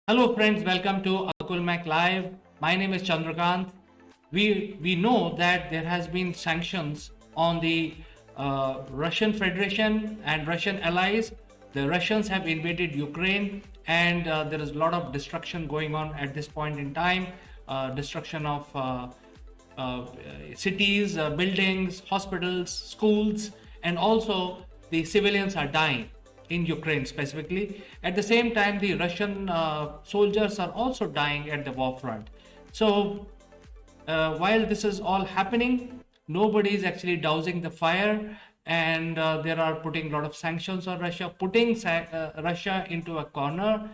Hello, friends. Welcome to Akul Mac Live. My name is Chandrakant. We know that there has been sanctions on the Russian Federation and Russian allies. The Russians have invaded Ukraine, and there is a lot of destruction going on at this point in time. Destruction of cities, buildings, hospitals, schools, and also the civilians are dying in Ukraine specifically. At the same time, the Russian soldiers are also dying at the war front. So, while this is all happening, nobody is actually dousing the fire, and there are putting a lot of sanctions on Russia, putting Russia into a corner.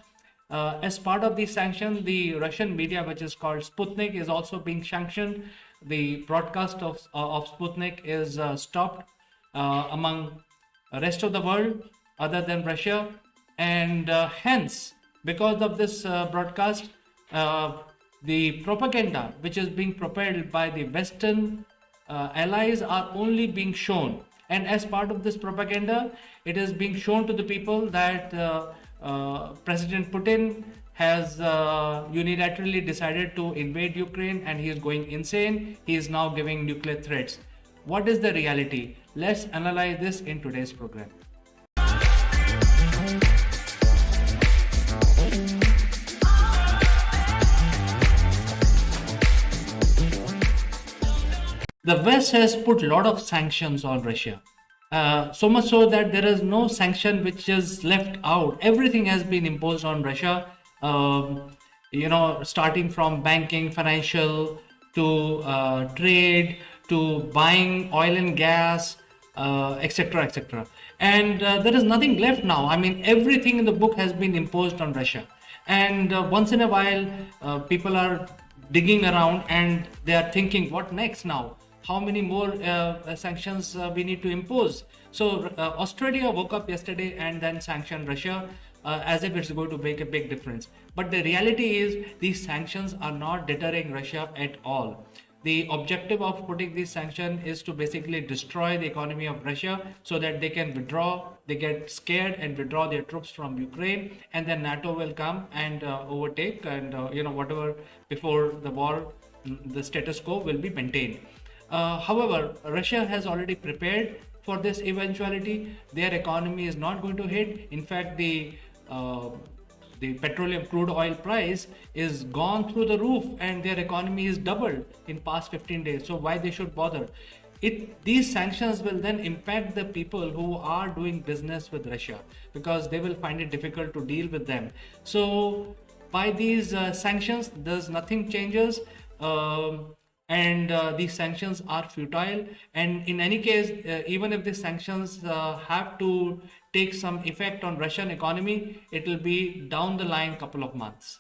As part of these sanctions, the Russian media, which is called Sputnik, is also being sanctioned. The broadcast of Sputnik is stopped among rest of the world other than Russia, and hence, because of this broadcast, uh, the propaganda which is being propelled by the Western allies are only being shown. And as part of this propaganda, it is being shown to the people that President Putin has unilaterally decided to invade Ukraine and he is going insane. He is now giving nuclear threats. What is the reality? Let's analyze this in today's program. The West has put a lot of sanctions on Russia. So much so that there is no sanction which is left out. Everything has been imposed on Russia, starting from banking, financial, to trade, to buying oil and gas, etc., etc. And there is nothing left now. I mean, everything in the book has been imposed on Russia. And once in a while, people are digging around and they are thinking, what next now? How many more sanctions we need to impose? So Australia woke up yesterday and then sanctioned Russia as if it's going to make a big difference. But the reality is these sanctions are not deterring Russia at all. The objective of putting this sanction is to basically destroy the economy of Russia so that they can withdraw, they get scared and withdraw their troops from Ukraine, and then NATO will come and overtake, and whatever before the war, the status quo will be maintained. However, Russia has already prepared for this eventuality. Their economy is not going to hit. In fact, the petroleum crude oil price is gone through the roof, and their economy is doubled in past 15 days. So why they should bother? These sanctions will then impact the people who are doing business with Russia, because they will find it difficult to deal with them. So by these sanctions, there's nothing changes. And these sanctions are futile, and in any case, even if these sanctions have to take some effect on Russian economy, it will be down the line couple of months.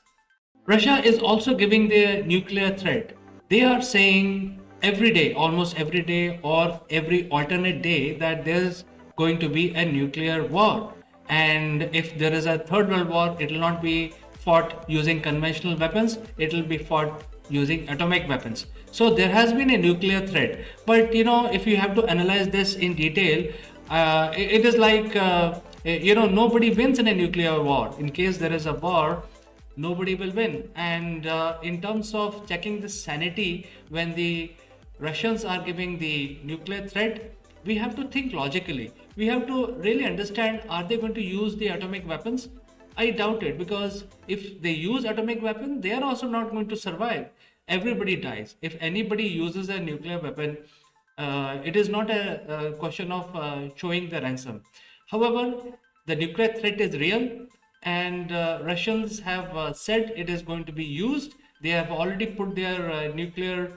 Russia is also giving their nuclear threat. They are saying every day, almost every day or every alternate day, that there's going to be a nuclear war. And if there is a third world war, it will not be fought using conventional weapons, it will be fought using atomic weapons. So there has been a nuclear threat. But if you have to analyze this in detail, it is like nobody wins in a nuclear war. In case there is a war, nobody will win. And in terms of checking the sanity, when the Russians are giving the nuclear threat, we have to think logically. We have to really understand, are they going to use the atomic weapons? I doubt it, because if they use atomic weapon, they are also not going to survive. Everybody dies. If anybody uses a nuclear weapon, it is not a question of showing the ransom. However, the nuclear threat is real, and Russians have said it is going to be used. They have already put their nuclear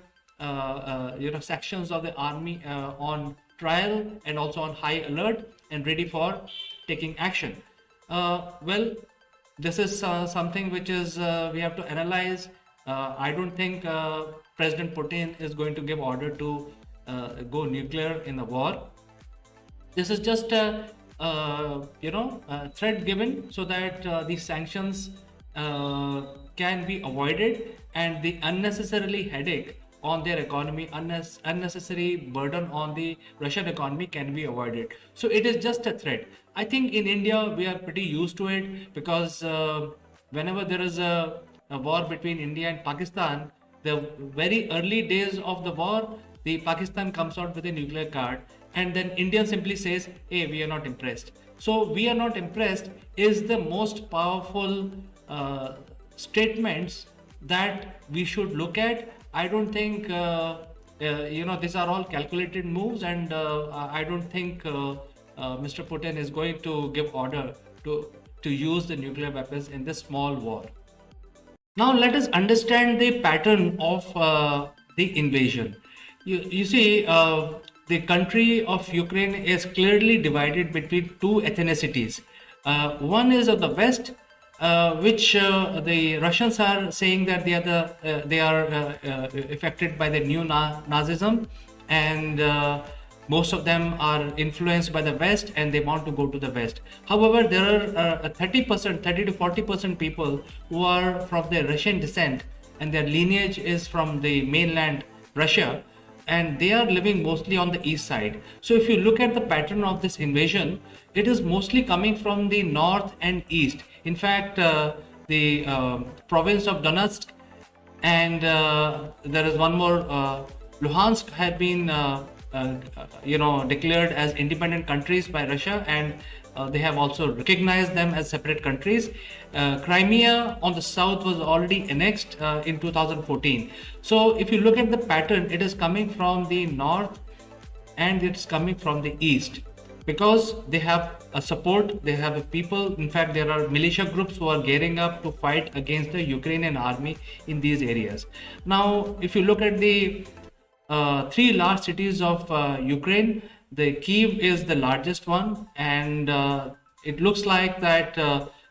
sections of the army on trial and also on high alert and ready for taking action. Well, this is something which is we have to analyze. I don't think President Putin is going to give order to go nuclear in the war. This is just a threat given so that these sanctions can be avoided, and the unnecessarily headache on their economy, unnecessary burden on the Russian economy can be avoided. So it is just a threat. I think in India we are pretty used to it, because whenever there is a war between India and Pakistan, the very early days of the war, the Pakistan comes out with a nuclear card, and then India simply says, "Hey, we are not impressed." So we are not impressed is the most powerful statements that we should look at. I don't think these are all calculated moves, and I don't think Mr. Putin is going to give order to use the nuclear weapons in this small war. Now let us understand the pattern of the invasion. You see, the country of Ukraine is clearly divided between two ethnicities. One is of the West, which the Russians are saying that they are affected by the new Nazism, and most of them are influenced by the West and they want to go to the West. However, there are 30%, 30 to 40% people who are from the Russian descent, and their lineage is from the mainland Russia, and they are living mostly on the east side. So if you look at the pattern of this invasion, it is mostly coming from the north and east. In fact, the province of Donetsk, and there is one more, Luhansk, had been declared as independent countries by Russia, and they have also recognized them as separate countries. Crimea on the south was already annexed in 2014. So if you look at the pattern, it is coming from the north and it's coming from the east, because they have a support, they have a people. In fact, there are militia groups who are gearing up to fight against the Ukrainian army in these areas. Now, if you look at the three large cities of Ukraine, the Kiev is the largest one, and it looks like that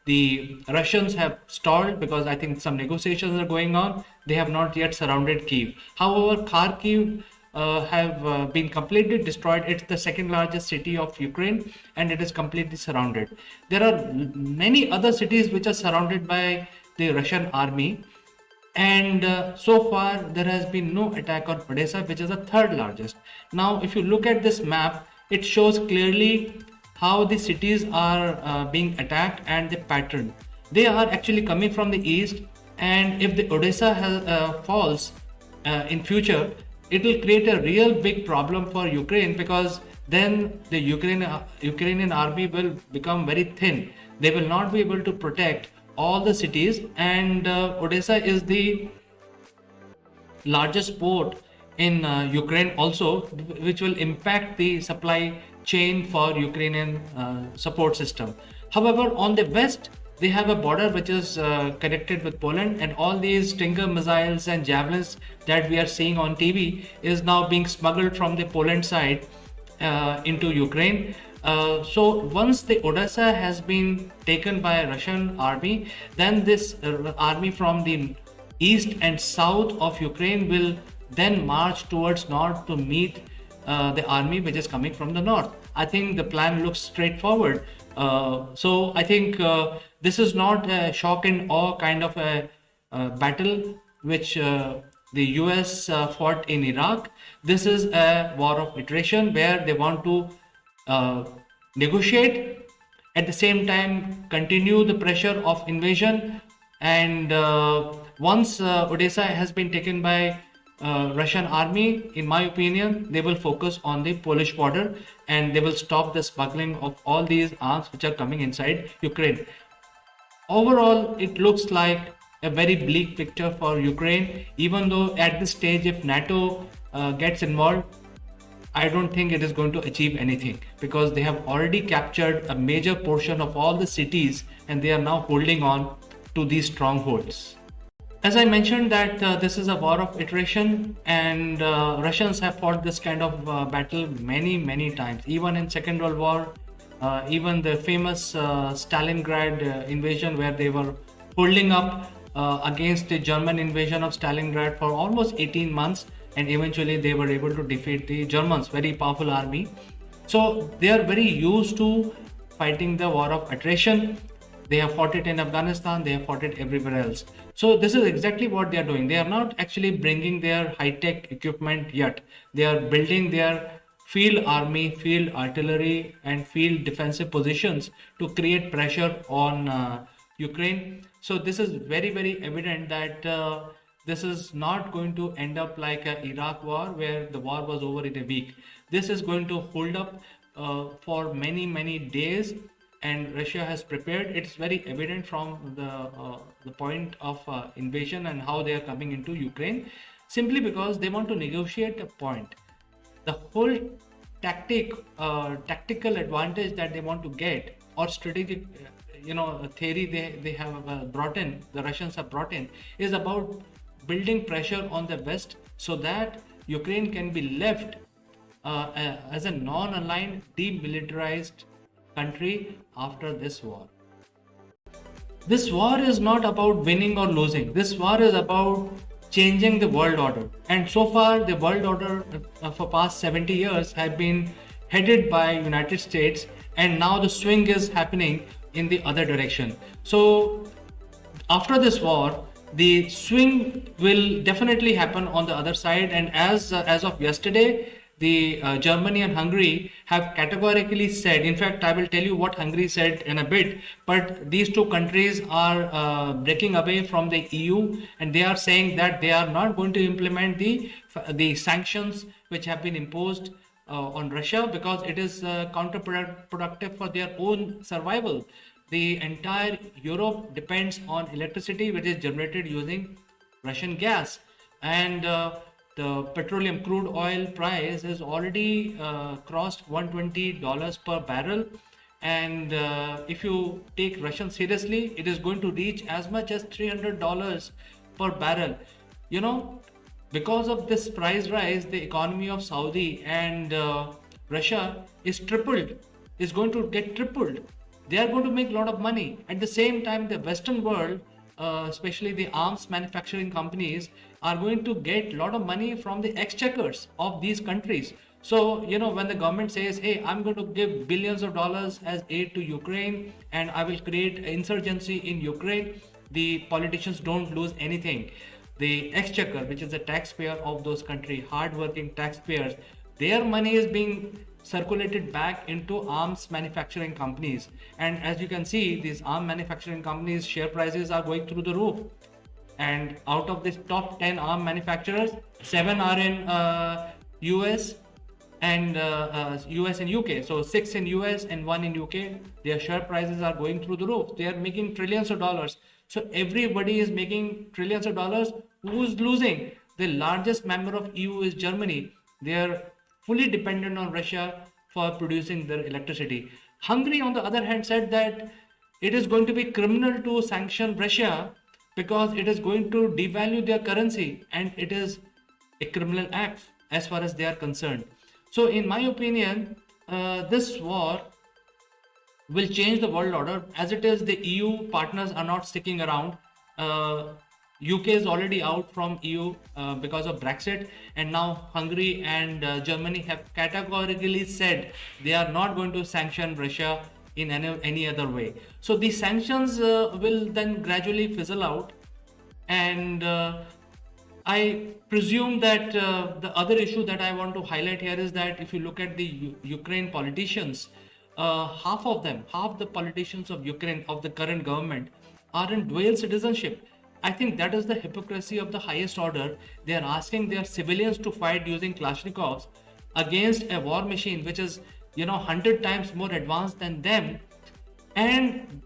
the Russians have stalled, because I think some negotiations are going on. They have not yet surrounded Kiev. However, Kharkiv have been completely destroyed. It's the second largest city of Ukraine, and it is completely surrounded. There are many other cities which are surrounded by the Russian army, and so far there has been no attack on Odessa, which is the third largest. Now if you look at this map, it shows clearly how the cities are being attacked and the pattern. They are actually coming from the east, and if the Odessa falls in future, it will create a real big problem for Ukraine, because then the Ukrainian army will become very thin. They will not be able to protect all the cities, and Odessa is the largest port in Ukraine also, which will impact the supply chain for Ukrainian support system. However, on the west, they have a border which is connected with Poland, and all these Stinger missiles and javelins that we are seeing on TV is now being smuggled from the Poland side into Ukraine. So once the Odessa has been taken by a Russian army, then this army from the east and south of Ukraine will then march towards north to meet the army which is coming from the north. I think the plan looks straightforward. So I think this is not a shock and awe kind of a battle which the US fought in Iraq. This is a war of attrition where they want to negotiate, at the same time continue the pressure of invasion, and once Odessa has been taken by Russian army, in my opinion, they will focus on the Polish border, and they will stop the smuggling of all these arms which are coming inside Ukraine. Overall, it looks like a very bleak picture for Ukraine, even though at this stage, if NATO gets involved, I don't think it is going to achieve anything, because they have already captured a major portion of all the cities, and they are now holding on to these strongholds. As I mentioned that this is a war of attrition, and Russians have fought this kind of battle many times, even in Second World War, even the famous Stalingrad invasion, where they were holding up against the German invasion of Stalingrad for almost 18 months, and eventually they were able to defeat the Germans, very powerful army. So they are very used to fighting the war of attrition. They have fought it in Afghanistan, they have fought it everywhere else. So this is exactly what they are doing. They are not actually bringing their high-tech equipment yet. They are building their field army, field artillery, and field defensive positions to create pressure on Ukraine. So this is very, very evident that this is not going to end up like a Iraq war where the war was over in a week. This is going to hold up for many, many days, and Russia has prepared. It's very evident from the point of invasion and how they are coming into Ukraine, simply because they want to negotiate a point. The whole tactical advantage that they want to get, or strategic theory they have brought in, the Russians have brought in, is about building pressure on the West so that Ukraine can be left as a non-aligned, demilitarized country after this war. This war is not about winning or losing. This war is about changing the world order. And so far, the world order for past 70 years have been headed by United States, and now the swing is happening in the other direction. So after this war, the swing will definitely happen on the other side. And as of yesterday, the Germany and Hungary have categorically said, in fact, I will tell you what Hungary said in a bit, but these two countries are breaking away from the EU, and they are saying that they are not going to implement the sanctions which have been imposed on Russia, because it is counterproductive for their own survival. The entire Europe depends on electricity which is generated using Russian gas, and the petroleum crude oil price has already crossed $120 per barrel. And if you take Russian seriously, it is going to reach as much as $300 per barrel. Because of this price rise, the economy of Saudi and Russia is going to get tripled. They are going to make a lot of money. At the same time, the Western world, especially the arms manufacturing companies, are going to get a lot of money from the exchequers of these countries. So, when the government says, hey, I'm going to give billions of dollars as aid to Ukraine and I will create insurgency in Ukraine, the politicians don't lose anything. The exchequer, which is the taxpayer of those countries, hardworking taxpayers, their money is being circulated back into arms manufacturing companies. And as you can see, these arms manufacturing companies' share prices are going through the roof. And out of this top 10 arm manufacturers, 7 are in US and US and UK. So 6 in US and 1 in UK. Their share prices are going through the roof. They are making trillions of dollars. So everybody is making trillions of dollars. Who's losing? The largest member of EU is Germany. They are fully dependent on Russia for producing their electricity. Hungary, on the other hand, said that it is going to be criminal to sanction Russia because it is going to devalue their currency, and it is a criminal act as far as they are concerned. So in my opinion, this war will change the world order. As it is, the EU partners are not sticking around. UK is already out from EU because of Brexit, and now Hungary and Germany have categorically said they are not going to sanction Russia in any other way. So these sanctions will then gradually fizzle out, and I presume that the other issue that I want to highlight here is that if you look at the Ukraine politicians, half the politicians of Ukraine, of the current government, are in dual citizenship. I think that is the hypocrisy of the highest order. They are asking their civilians to fight using Kalashnikovs against a war machine which is 100 times more advanced than them, and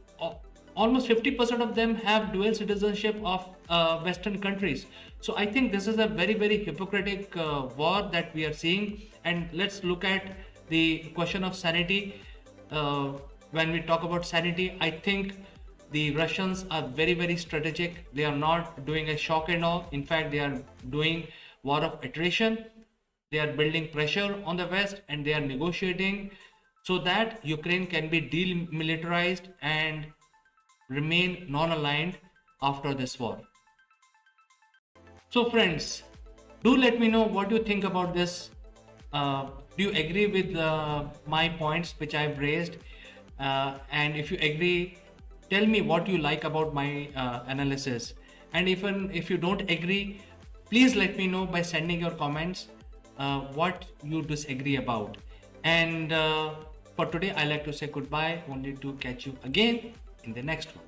almost 50% of them have dual citizenship of Western countries. So I think this is a very, very hypocritic war that we are seeing. And let's look at the question of sanity. When we talk about sanity, I think the Russians are very, very strategic. They are not doing a shock and awe. In fact, they are doing war of attrition. They are building pressure on the West, and they are negotiating so that Ukraine can be demilitarized and remain non-aligned after this war. So friends, do let me know what you think about this. Do you agree with my points which I've raised? And if you agree, tell me what you like about my analysis. And even if you don't agree, please let me know by sending your comments what you disagree about. And for today, I like to say goodbye, only to catch you again in the next one.